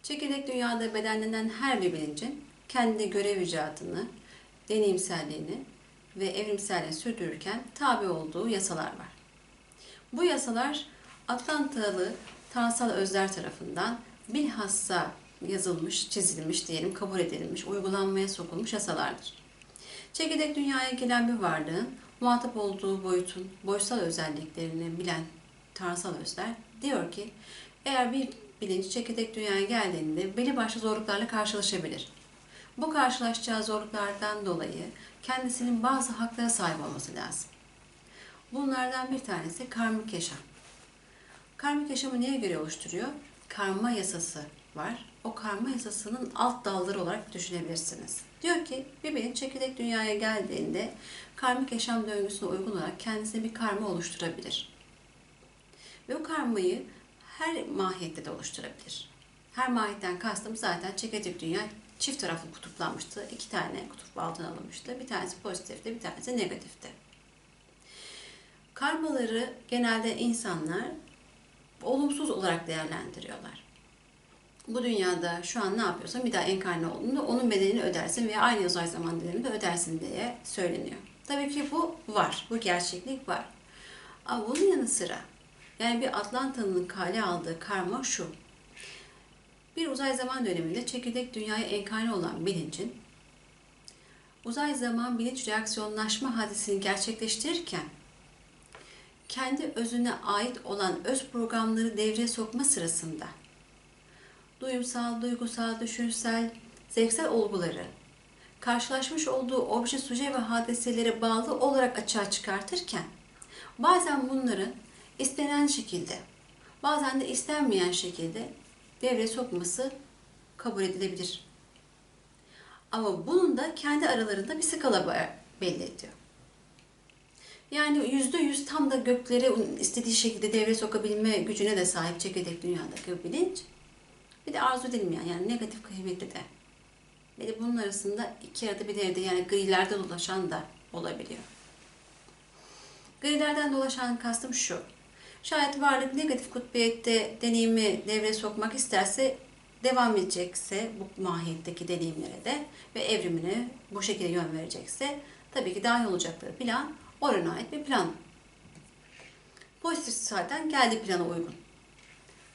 Çekirdek dünyada bedenlenen her bir bilincin kendi görev icraatını, deneyimselliğini ve evrimselliğini sürdürürken tabi olduğu yasalar var. Bu yasalar Atlantalı tanrısal özler tarafından bilhassa yazılmış, çizilmiş diyelim, kabul edilmiş, uygulanmaya sokulmuş yasalardır. Çekirdek dünyaya gelen bir varlığın muhatap olduğu boyutun boyutsal özelliklerini bilen tanrısal özler diyor ki, eğer bir bilinç çekirdek dünyaya geldiğinde belli başlı zorluklarla karşılaşabilir. Bu karşılaşacağı zorluklardan dolayı kendisinin bazı haklara sahip olması lazım. Bunlardan bir tanesi karmik yaşam. Karmik yaşamı neye göre oluşturuyor? Karma yasası var. O karma yasasının alt dalları olarak düşünebilirsiniz. Diyor ki bir bilinç çekirdek dünyaya geldiğinde karmik yaşam döngüsüne uygun olarak kendisine bir karma oluşturabilir. Ve o karmayı her mahiyette de oluşturabilir. Her mahiyetten kastım zaten çekirdek dünya çift taraflı kutuplanmıştı. 2 tane kutup altına alınmıştı. Bir tanesi pozitifti, bir tanesi negatifti. Karmaları genelde insanlar olumsuz olarak değerlendiriyorlar. Bu dünyada şu an ne yapıyorsan bir daha enkarne olduğunda onun bedelini ödersin veya aynı uzay zaman diliminde ödersin diye söyleniyor. Tabii ki bu var, bu gerçeklik var. Ama bunun yanı sıra yani bir Atlantalı'nın kale aldığı karma şu. Bir uzay zaman döneminde çekirdek dünyaya enkarne olan bilincin uzay zaman bilinç reaksiyonlaşma hadisini gerçekleştirirken kendi özüne ait olan öz programları devreye sokma sırasında duyumsal, duygusal, düşünsel, zevksel olguları karşılaşmış olduğu obje, suje ve hadiselere bağlı olarak açığa çıkartırken bazen bunların istenen şekilde, bazen de istenmeyen şekilde devreye sokması kabul edilebilir. Ama bunun da kendi aralarında bir skala belli ediyor. Yani %100 tam da gökleri istediği şekilde devreye sokabilme gücüne de sahip çekirdek dünyadaki bilinç. Bir de arzu edilmeyen yani negatif kıymetli de. Ve de bunun arasında iki arada bir devre yani grilerde dolaşan da olabiliyor. Grilerden dolaşan kastım şu. Şayet varlık negatif kutbiyette deneyimi devreye sokmak isterse, devam edecekse bu mahiyetteki deneyimlere de ve evrimine bu şekilde yön verecekse tabii ki dahil olacakları plan orana ait bir plan. Pozitif zaten geldiği plana uygun.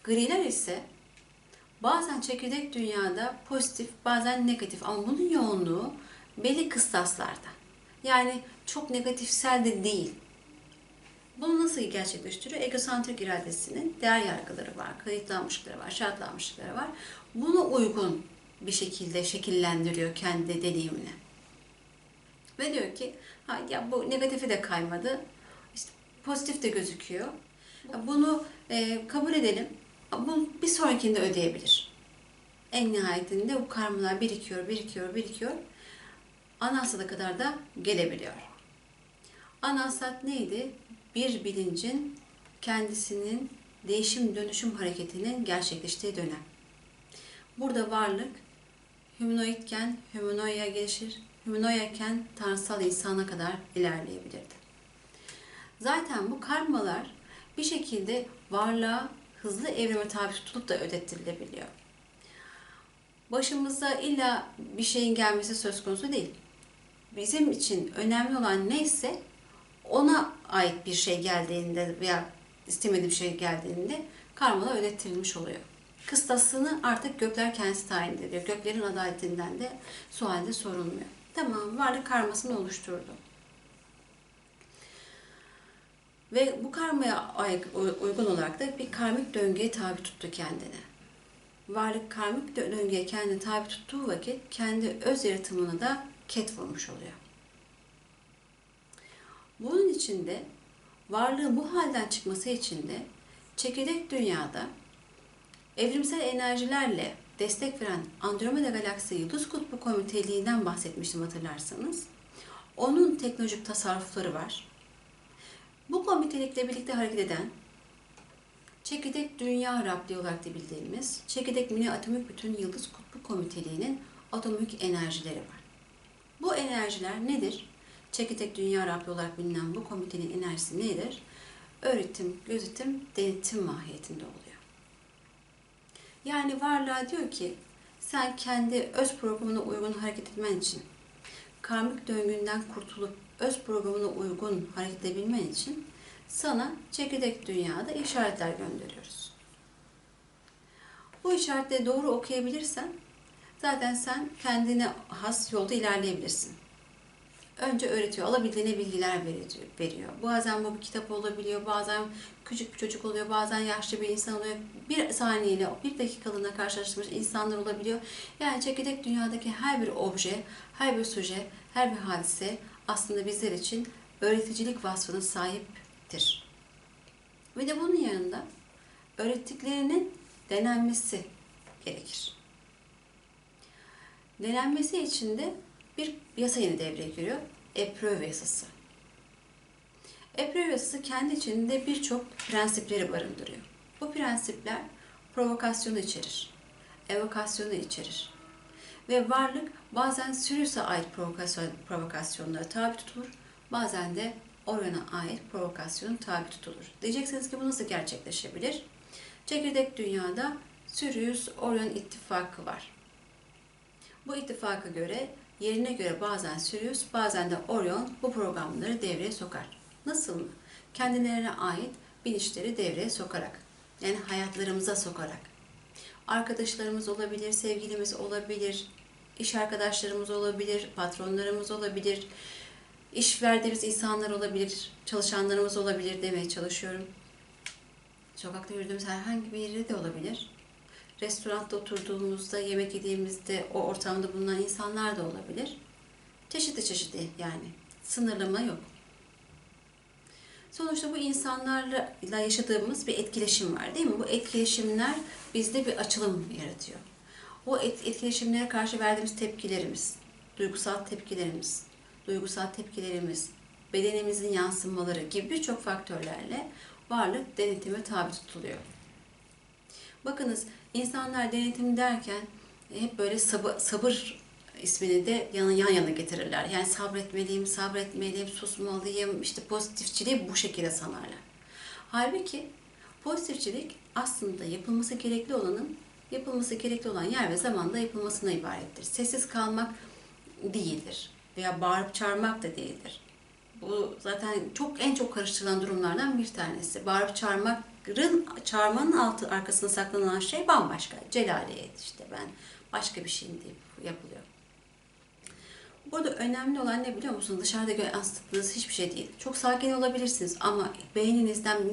Griler ise bazen çekirdek dünyada pozitif, bazen negatif ama bunun yoğunluğu belli kıstaslarda. Yani çok negatifsel de değil. Bunu nasıl gerçekleştiriyor? Egosantrik iradesinin değer yargıları var, kayıtlanmışlıkları var, şartlanmışlıkları var. Buna uygun bir şekilde şekillendiriyor kendi deneyimini. Ve diyor ki, ha, ya bu negatifi de kaymadı, işte pozitif de gözüküyor. Bunu kabul edelim. Bu bir sonrakinde ödeyebilir. En nihayetinde bu karmalar birikiyor. Ana hasada kadar da gelebiliyor. Ana hasat neydi? Bir bilincin kendisinin değişim dönüşüm hareketinin gerçekleştiği dönem. Burada varlık humanoidken humanoya gelişir, humanoyken tanrısal insana kadar ilerleyebilirdi. Zaten bu karmalar bir şekilde varlığa hızlı evrime tabi tutulup da ödettirilebiliyor. Başımıza illa bir şeyin gelmesi söz konusu değil. Bizim için önemli olan neyse ona ait bir şey geldiğinde veya istemediği bir şey geldiğinde karmalar ödettirilmiş oluyor. Kıstasını artık gökler kendisi tayin ediyor. Göklerin adaletinden de sualde sorulmuyor. Tamam, varlık karmasını oluşturdu. Ve bu karmaya uygun olarak da bir karmik döngüye tabi tuttu kendini. Varlık karmik döngüye kendini tabi tuttuğu vakit kendi öz yaratımını da ket vurmuş oluyor. Bunun için de varlığın bu halden çıkması için de çekirdek dünyada evrimsel enerjilerle destek veren Andromeda Galaksi Yıldız Kutbu Komiteliğinden bahsetmiştim hatırlarsanız. Onun teknolojik tasarrufları var. Bu komitelikle birlikte hareket eden çekirdek dünya Rabbi olarak da bildiğimiz çekirdek mini atomik bütün Yıldız Kutbu Komiteliği'nin atomik enerjileri var. Bu enerjiler nedir? Çekirdek dünya Rabbi olarak bilinen bu komitenin enerjisi nedir? Öğretim, gözetim, denetim mahiyetinde oluyor. Yani varlığa diyor ki sen kendi öz programına uygun hareket etmen için, karmik döngünden kurtulup öz programına uygun hareket edebilmen için sana çekirdek dünyada işaretler gönderiyoruz. Bu işaretleri doğru okuyabilirsen zaten sen kendine has yolda ilerleyebilirsin. Önce öğretiyor, alabildiğine bilgiler veriyor. Bazen bu bir kitap olabiliyor, bazen küçük bir çocuk oluyor, bazen yaşlı bir insan oluyor. Bir saniyeyle, bir dakikalığına karşılaştırmış insanlar olabiliyor. Yani çekirdek dünyadaki her bir obje, her bir suje, her bir hadise aslında bizler için öğreticilik vasfına sahiptir. Ve de bunun yanında öğrettiklerinin denenmesi gerekir. Denenmesi için de bir yasa yeni devreye giriyor. Epreuve yasası. Epreuve yasası kendi içinde birçok prensipleri barındırıyor. Bu prensipler provokasyonu içerir, evokasyonu içerir. Ve varlık bazen Sirius'a ait provokasyonlara tabi tutulur, bazen de Orion'a ait provokasyona tabi tutulur. Diyeceksiniz ki bu nasıl gerçekleşebilir? Çekirdek dünyada Sirius-Orion ittifakı var. Bu ittifaka göre, yerine göre bazen Sirius, bazen de Orion bu programları devreye sokar. Nasıl mı? Kendilerine ait bilinçleri devreye sokarak, yani hayatlarımıza sokarak. Arkadaşlarımız olabilir, sevgilimiz olabilir, iş arkadaşlarımız olabilir, patronlarımız olabilir, iş verdiğimiz insanlar olabilir, çalışanlarımız olabilir demeye çalışıyorum. Sokakta yürüdüğümüz herhangi bir yerde de olabilir. Restoranda oturduğumuzda, yemek yediğimizde o ortamda bulunan insanlar da olabilir. Çeşitli çeşitli yani. Sınırlama yok. Sonuçta bu insanlarla yaşadığımız bir etkileşim var değil mi? Bu etkileşimler bizde bir açılım yaratıyor. O etkileşimlere karşı verdiğimiz tepkilerimiz, duygusal tepkilerimiz, bedenimizin yansımaları gibi birçok faktörlerle varlık denetime tabi tutuluyor. Bakınız, insanlar denetim derken hep böyle sabır ismini de yan yana getirirler. Yani sabretmeliyim, susmalıyım, işte pozitifçiliği bu şekilde sanarlar. Halbuki pozitifçilik aslında yapılması gerekli olan yer ve zamanda yapılmasına ibarettir. Sessiz kalmak değildir veya bağırıp çağırmak da değildir. Bu zaten en çok karıştırılan durumlardan bir tanesi. Bağırıp çağırmanın arkasında saklanan şey bambaşka. Celaliyet işte, ben başka bir şeyim deyip yapılıyor. Burada önemli olan ne biliyor musunuz? Dışarıda yansıttığınız hiçbir şey değil. Çok sakin olabilirsiniz ama beyninizden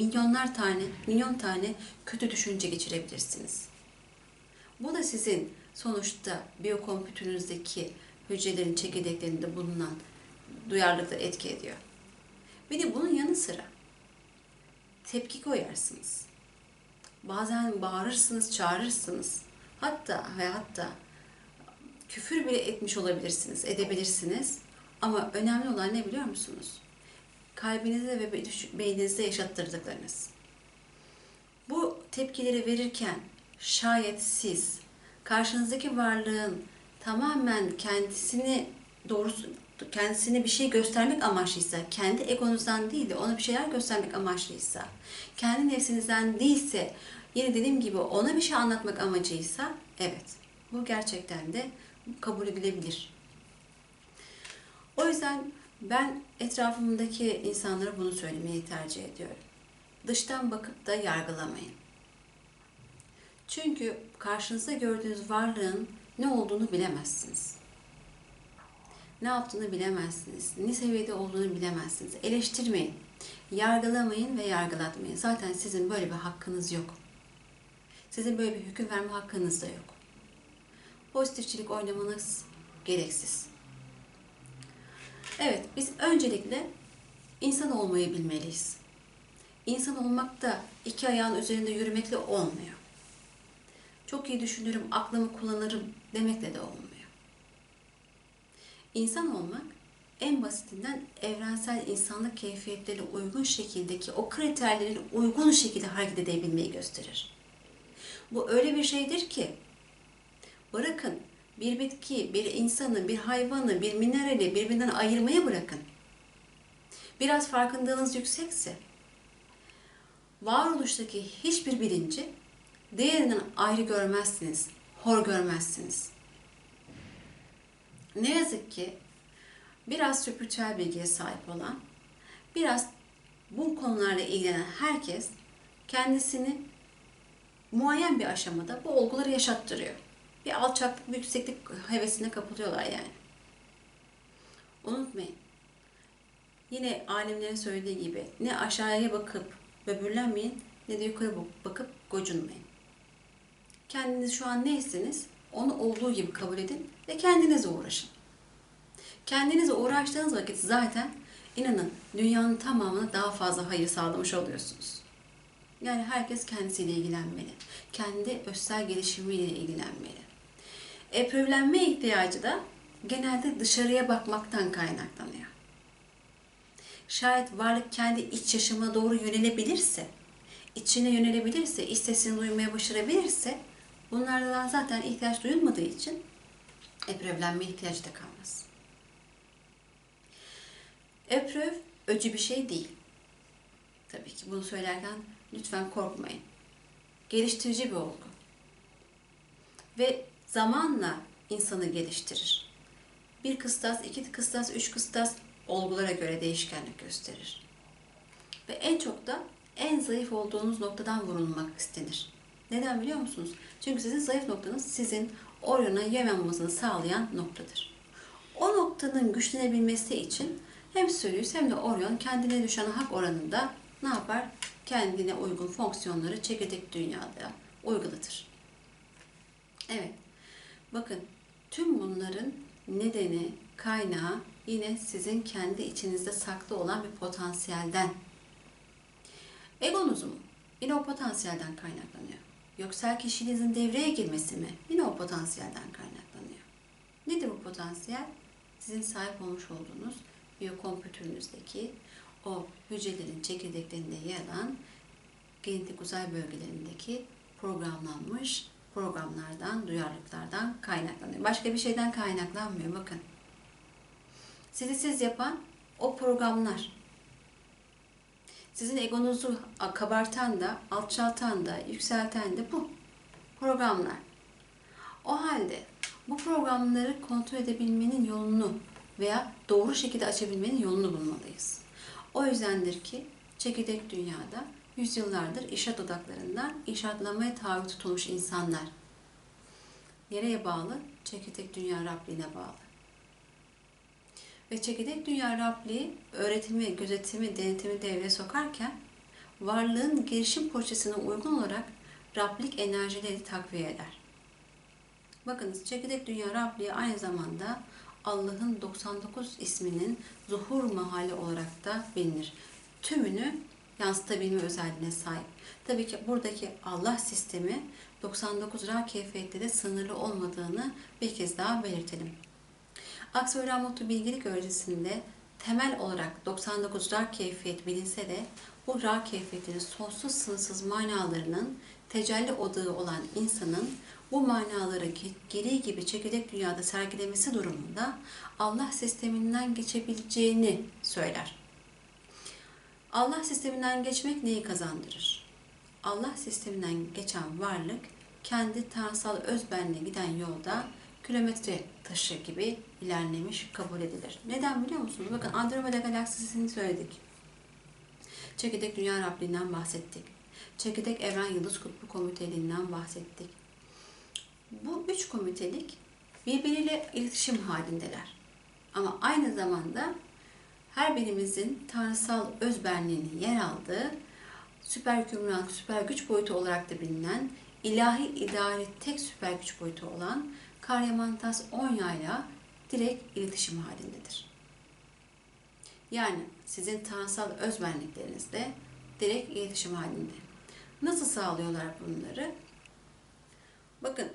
milyon tane kötü düşünce geçirebilirsiniz. Bu da sizin sonuçta biyokompütürünüzdeki hücrelerin çekirdeklerinde bulunan duyarlılıkla etki ediyor. Bir de bunun yanı sıra tepki koyarsınız. Bazen bağırırsınız, çağırırsınız. Hatta küfür bile etmiş olabilirsiniz, edebilirsiniz. Ama önemli olan ne biliyor musunuz? Kalbinizde ve beyninizde yaşattırdıklarınız. Bu tepkileri verirken şayet siz karşınızdaki varlığın tamamen kendisine bir şey göstermek amaçlıysa, kendi egonuzdan değil de ona bir şeyler göstermek amaçlıysa, kendi nefsinizden değilse, yine dediğim gibi ona bir şey anlatmak amacıysa, evet, bu gerçekten de kabul edilebilir. O yüzden ben etrafımdaki insanlara bunu söylemeyi tercih ediyorum. Dıştan bakıp da yargılamayın. Çünkü karşınızda gördüğünüz varlığın ne olduğunu bilemezsiniz. Ne yaptığını bilemezsiniz. Ne seviyede olduğunu bilemezsiniz. Eleştirmeyin. Yargılamayın ve yargılatmayın. Zaten sizin böyle bir hakkınız yok. Sizin böyle bir hüküm verme hakkınız da yok. Pozitifçilik oynamanız gereksiz. Evet, biz öncelikle insan olmayı bilmeliyiz. İnsan olmak da iki ayağın üzerinde yürümekle olmuyor. Çok iyi düşünürüm, aklımı kullanırım demekle de olmuyor. İnsan olmak en basitinden evrensel insanlık keyfiyetlerine uygun şekildeki o kriterlerin uygun şekilde hareket edebilmeyi gösterir. Bu öyle bir şeydir ki bırakın bir bitki, bir insanı, bir hayvanı, bir minerali birbirinden ayırmaya bırakın. Biraz farkındalığınız yüksekse varoluştaki hiçbir bilinci Diğerinden ayrı görmezsiniz, hor görmezsiniz. Ne yazık ki biraz spiritüel bilgiye sahip olan, biraz bu konularla ilgilenen herkes kendisini muayyen bir aşamada bu olguları yaşattırıyor. Bir alçaklık, bir yükseklik hevesine kapılıyorlar yani. Unutmayın. Yine alimlerin söylediği gibi ne aşağıya bakıp böbürlenmeyin ne de yukarı bakıp gocunmayın. Kendiniz şu an neyseniz onu olduğu gibi kabul edin ve kendinizle uğraşın. Kendinizle uğraştığınız vakit zaten inanın dünyanın tamamına daha fazla hayır sağlamış oluyorsunuz. Yani herkes kendisiyle ilgilenmeli. Kendi özsel gelişimiyle ilgilenmeli. Evlenme ihtiyacı da genelde dışarıya bakmaktan kaynaklanıyor. Şayet varlık kendi iç yaşamına doğru yönelebilirse, içine yönelebilirse, iç sesini duymaya başarabilirse bunlardan zaten ihtiyaç duyulmadığı için evlenme ihtiyacı da kalmaz. Epröv öcü bir şey değil. Tabii ki bunu söylerken lütfen korkmayın. Geliştirici bir olgu. Ve zamanla insanı geliştirir. Bir kıstas, iki kıstas, üç kıstas olgulara göre değişkenlik gösterir. Ve en çok da en zayıf olduğunuz noktadan vurulmak istenir. Neden biliyor musunuz? Çünkü sizin zayıf noktanız sizin Orion'a yem almasını sağlayan noktadır. O noktanın güçlenebilmesi için hem Sirius hem de Orion kendine düşen hak oranında ne yapar? Kendine uygun fonksiyonları çekirdek dünyada uygulatır. Evet, bakın tüm bunların nedeni, kaynağı yine sizin kendi içinizde saklı olan bir potansiyelden. Egonuz mu? Yine o potansiyelden kaynaklanıyor. Yoksa kişiliğinizin devreye girmesi mi? Yine o potansiyelden kaynaklanıyor. Nedir bu potansiyel? Sizin sahip olmuş olduğunuz biyokompütürünüzdeki o hücrelerin çekirdeklerinde yer alan genetik uzay bölgelerindeki programlanmış programlardan, duyarlılıklardan kaynaklanıyor. Başka bir şeyden kaynaklanmıyor. Bakın. Sizi siz yapan o programlar. Sizin egonuzu kabartan da, alçaltan da, yükselten de bu programlar. O halde bu programları kontrol edebilmenin yolunu veya doğru şekilde açabilmenin yolunu bulmalıyız. O yüzdendir ki çekirdek dünyada yüzyıllardır inşaat odaklarından inşaatlamaya tabi tutulmuş insanlar. Nereye bağlı? Çekirdek dünya Rabliğine bağlı. Ve çekirdek dünya Rabliği öğretimi, gözetimi, denetimi devreye sokarken varlığın gelişim prosesine uygun olarak Rablik enerjileri takviye eder. Bakınız çekirdek dünya Rabliği aynı zamanda Allah'ın 99 isminin zuhur mahalli olarak da bilinir. Tümünü yansıtabilme özelliğine sahip. Tabii ki buradaki Allah sistemi 99 Ra keyfiyette de sınırlı olmadığını bir kez daha belirtelim. Aksoy Rahmutlu Bilgelik öğretisinde temel olarak 99 Ra keyfiyet bilinse de bu Ra keyfiyetinin sonsuz sınırsız manalarının tecelli odağı olan insanın bu manaları gereği gibi çekirdek dünyada sergilemesi durumunda Allah sisteminden geçebileceğini söyler. Allah sisteminden geçmek neyi kazandırır? Allah sisteminden geçen varlık kendi tanrısal özbenliğe giden yolda kilometre taşı gibi ilerlemiş kabul edilir. Neden biliyor musunuz? Bakın Andromeda galaksisini söyledik. Çekirdek Dünya Rabliğinden bahsettik. Çekirdek Evren Yıldız Kutbu Komiteliğinden bahsettik. Bu üç komitelik birbiriyle iletişim halindeler. Ama aynı zamanda her birimizin tanrısal özbenliğinin yer aldığı süper hükümranlık, süper güç boyutu olarak da bilinen ilahi idare tek süper güç boyutu olan Karyamantas Onya ile direkt iletişim halindedir. Yani sizin tanrısal özbenliklerinizde direkt iletişim halinde. Nasıl sağlıyorlar bunları? Bakın,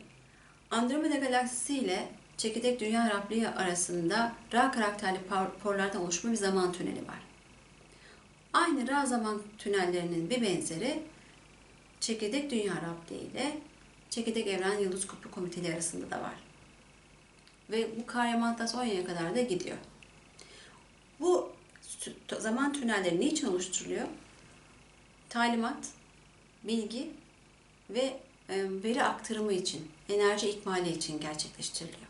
Andromeda galaksisi ile çekirdek dünya Rabliği arasında Ra karakterli porlardan oluşma bir zaman tüneli var. Aynı Ra zaman tünellerinin bir benzeri çekirdek dünya Rabliği ile çekirdek evren yıldız kutbu komiteli arasında da var. Ve bu Karyamantas Onya'ya kadar da gidiyor. Bu zaman tünelleri niçin oluşturuluyor? Talimat, bilgi ve veri aktarımı için, enerji ikmali için gerçekleştiriliyor.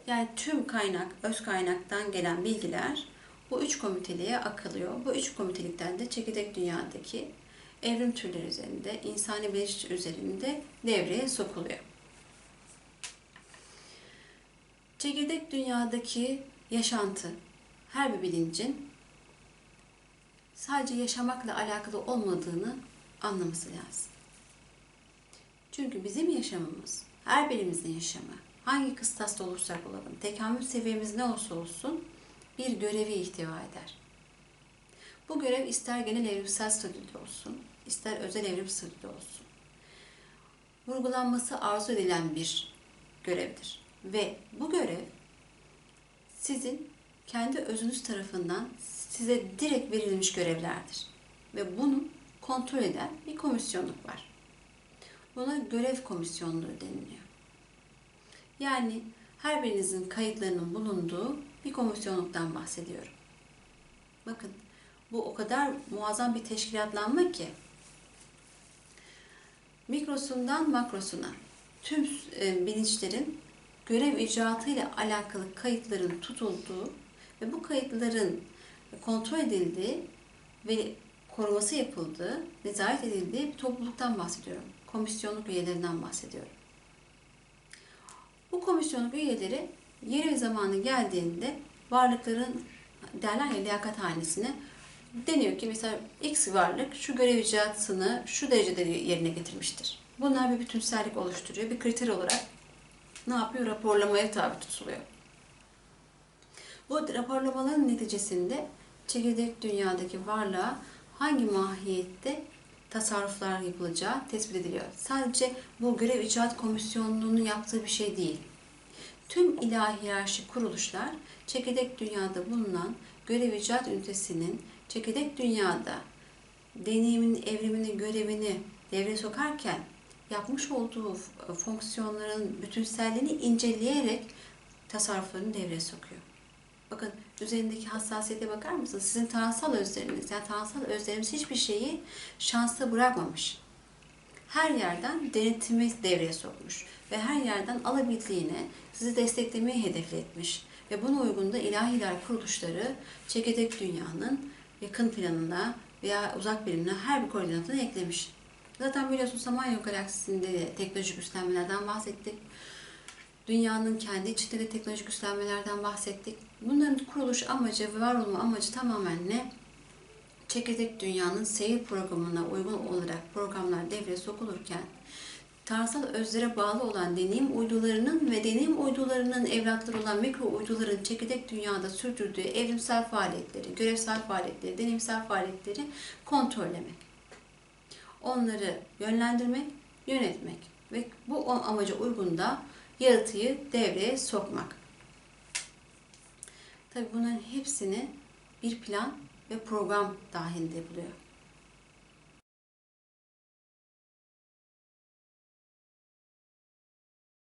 Yani tüm kaynak, öz kaynaktan gelen bilgiler bu 3 komiteliğe akılıyor. Bu 3 komitelikten de çekirdek dünyadaki evrim türleri üzerinde, insani bilinç üzerinde devreye sokuluyor. Çekirdek dünyadaki yaşantı, her bir bilincin sadece yaşamakla alakalı olmadığını anlaması lazım. Çünkü bizim yaşamımız, her birimizin yaşamı, hangi kıstasta olursak olalım, tekamül seviyemiz ne olursa olsun bir görevi ihtiva eder. Bu görev ister genel evrimsel statüde olsun, ister özel evrim statüde olsun. Vurgulanması arzu edilen bir görevdir. Ve bu görev sizin kendi özünüz tarafından size direkt verilmiş görevlerdir. Ve bunu kontrol eden bir komisyonluk var. Buna görev komisyonluğu deniliyor. Yani her birinizin kayıtlarının bulunduğu bir komisyonluktan bahsediyorum. Bakın, bu o kadar muazzam bir teşkilatlanma ki mikrosundan makrosuna tüm bilinçlerin görev icraatıyla alakalı kayıtların tutulduğu ve bu kayıtların kontrol edildiği ve koruması yapıldığı, nezaret edildiği bir topluluktan bahsediyorum. Komisyonluk üyelerinden bahsediyorum. Bu komisyonluk üyeleri yeri ve zamanı geldiğinde varlıkların derler ya liyakat hanesine deniyor ki mesela X varlık şu görev icraatını şu derecede yerine getirmiştir. Bunlar bir bütünsellik oluşturuyor. Bir kriter olarak ne yapıyor? Raporlamaya tabi tutuluyor. Bu raporlamaların neticesinde çekirdek dünyadaki varlığa hangi mahiyette tasarruflar yapılacağı tespit ediliyor. Sadece bu görev icraat komisyonluğunun yaptığı bir şey değil. Tüm ilahi hiyerarşik kuruluşlar çekirdek dünyada bulunan görev icraat ünitesinin çekirdek dünyada deneyimin, evrimini, görevini devreye sokarken yapmış olduğu fonksiyonların bütünselliğini inceleyerek tasarruflarını devreye sokuyor. Bakın üzerindeki hassasiyete bakar mısınız? Sizin tanrısal özleriniz, yani tanrısal özlerimiz hiçbir şeyi şansa bırakmamış. Her yerden denetimi devreye sokmuş ve her yerden alabildiğine sizi desteklemeyi hedefletmiş. Ve buna uygun da ilahiler kuruluşları çekirdek dünyanın yakın planına veya uzak birimine her bir koordinatına eklemiş. Zaten biliyorsunuz Samanyolu galaksisinde de teknolojik üstlenmelerden bahsettik. Dünyanın kendi içinde de teknolojik üstlenmelerden bahsettik. Bunların kuruluş amacı ve var olma amacı tamamen ne? Çekirdek dünyanın seyir programına uygun olarak programlar devreye sokulurken tanrısal özlere bağlı olan deneyim uydularının ve deneyim uydularının evlatları olan mikro uyduların çekirdek dünyada sürdürdüğü evrimsel faaliyetleri, görevsel faaliyetleri, deneyimsel faaliyetleri kontrollemek. Onları yönlendirmek, yönetmek ve bu amaca uygun da yaratıcıyı devreye sokmak. Tabii bunların hepsini bir plan ve program dahilinde buluyor.